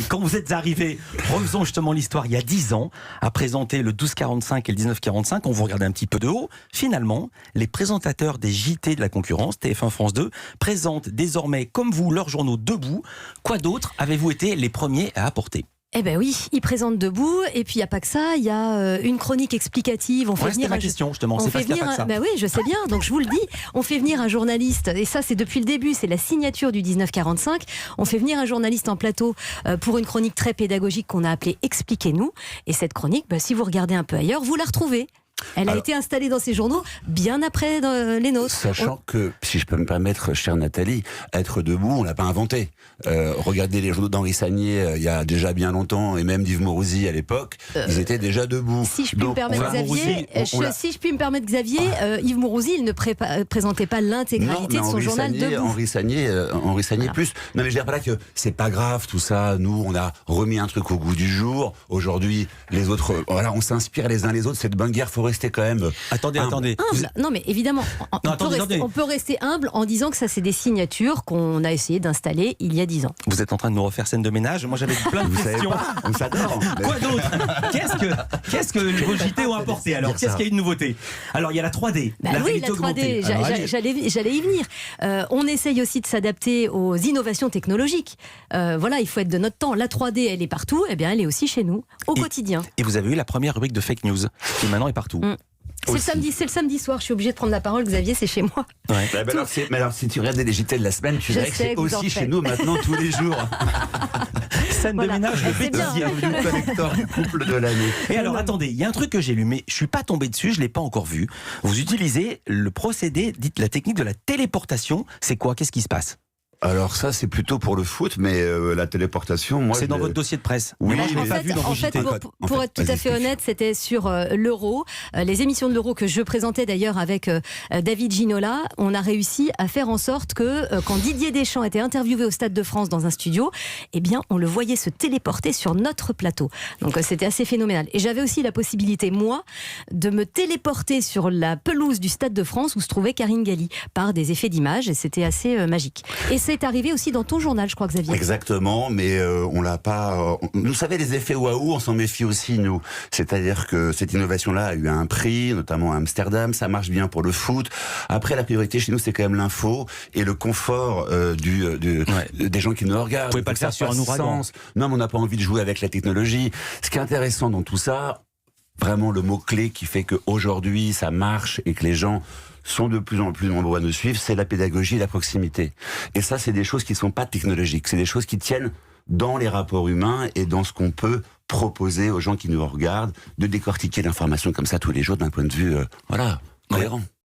Quand vous êtes arrivé, refaisons justement l'histoire, il y a 10 ans, à présenter le 12-45 et le 19-45, on vous regardait un petit peu de haut. Finalement, les présentateurs des JT de la concurrence, TF1 France 2, présentent désormais, comme vous, leurs journaux debout. Quoi d'autre avez-vous été les premiers à apporter ? Eh ben oui, ils présentent debout, et puis il n'y a pas que ça, il y a une chronique explicative. On fait venir c'était ma question justement, c'est parce qu'il n'y a pas que ça. Ben oui, je sais bien, donc je vous le dis, on fait venir un journaliste, et ça c'est depuis le début, c'est la signature du 1945, on fait venir un journaliste en plateau pour une chronique très pédagogique qu'on a appelée Expliquez-nous, et cette chronique, si vous regardez un peu ailleurs, vous la retrouvez. Elle a été installée dans ces journaux bien après les nôtres. Sachant que, si je peux me permettre, chère Nathalie, être debout, on l'a pas inventé. Regardez les journaux d'Henri Sagnier, il y a déjà bien longtemps, et même d'Yves Mourouzi à l'époque, ils étaient déjà debout. Si je puis me permettre, Xavier, Yves Mourouzi, il ne présentait pas l'intégralité de son journal debout. Henri Sagnier plus. Non mais je veux dire par là que c'est pas grave tout ça. Nous, on a remis un truc au goût du jour. Aujourd'hui, les autres, voilà, on s'inspire les uns les autres. C'est de bonne guerre, faut rester quand même. Attendez. Humble. Non mais évidemment, on peut rester humble en disant que ça c'est des signatures qu'on a essayé d'installer il y a 10 ans. Vous êtes en train de nous refaire scène de ménage. Moi j'avais plein de questions. On s'adore. Quoi d'autre ? Qu'est-ce que vos JT ont apporté alors ? Qu'est-ce qu'il y a eu de nouveauté ? Alors il y a la 3D. La 3D, j'allais y venir. On essaye aussi de s'adapter aux innovations technologiques. Voilà, il faut être de notre temps. La 3D, elle est partout, eh bien elle est aussi chez nous, au quotidien. Et vous avez eu la première rubrique de fake news, qui maintenant est partout. C'est le samedi soir, je suis obligée de prendre la parole, Xavier, c'est chez moi. Ouais. Mais alors, si tu regardais les JT de la semaine, tu verrais que c'est aussi chez nous maintenant tous les jours. Scène de ménage, le bienvenue collector du couple de l'année. Et alors, attendez, il y a un truc que j'ai lu, mais je suis pas tombé dessus, je l'ai pas encore vu. Vous utilisez le procédé, dites la technique de la téléportation. C'est quoi ? Qu'est-ce qui se passe ? Alors ça, c'est plutôt pour le foot, mais la téléportation, moi... C'est dans votre dossier de presse. Oui, moi, je l'ai pas vu dans vos JT. Pour être tout à fait honnête, c'était sur l'Euro. Les émissions de l'Euro que je présentais d'ailleurs avec David Ginola, on a réussi à faire en sorte que quand Didier Deschamps était interviewé au Stade de France dans un studio, eh bien, on le voyait se téléporter sur notre plateau. Donc c'était assez phénoménal. Et j'avais aussi la possibilité, moi, de me téléporter sur la pelouse du Stade de France où se trouvait Karine Galli, par des effets d'image, et c'était assez magique. Et c'est arrivé aussi dans ton journal, je crois, Xavier. Exactement, mais on l'a pas... Vous savez, les effets waouh, on s'en méfie aussi, nous. C'est-à-dire que cette innovation-là a eu un prix, notamment à Amsterdam, ça marche bien pour le foot. Après, la priorité chez nous, c'est quand même l'info et le confort des gens qui nous regardent. Vous pouvez pas le faire sur un ouragan. Non, mais on n'a pas envie de jouer avec la technologie. Ce qui est intéressant dans tout ça, vraiment le mot-clé qui fait qu'aujourd'hui, ça marche et que les gens sont de plus en plus nombreux à nous suivre, c'est la pédagogie et la proximité. Et ça, c'est des choses qui ne sont pas technologiques, c'est des choses qui tiennent dans les rapports humains et dans ce qu'on peut proposer aux gens qui nous regardent, de décortiquer l'information comme ça tous les jours d'un point de vue, cohérent.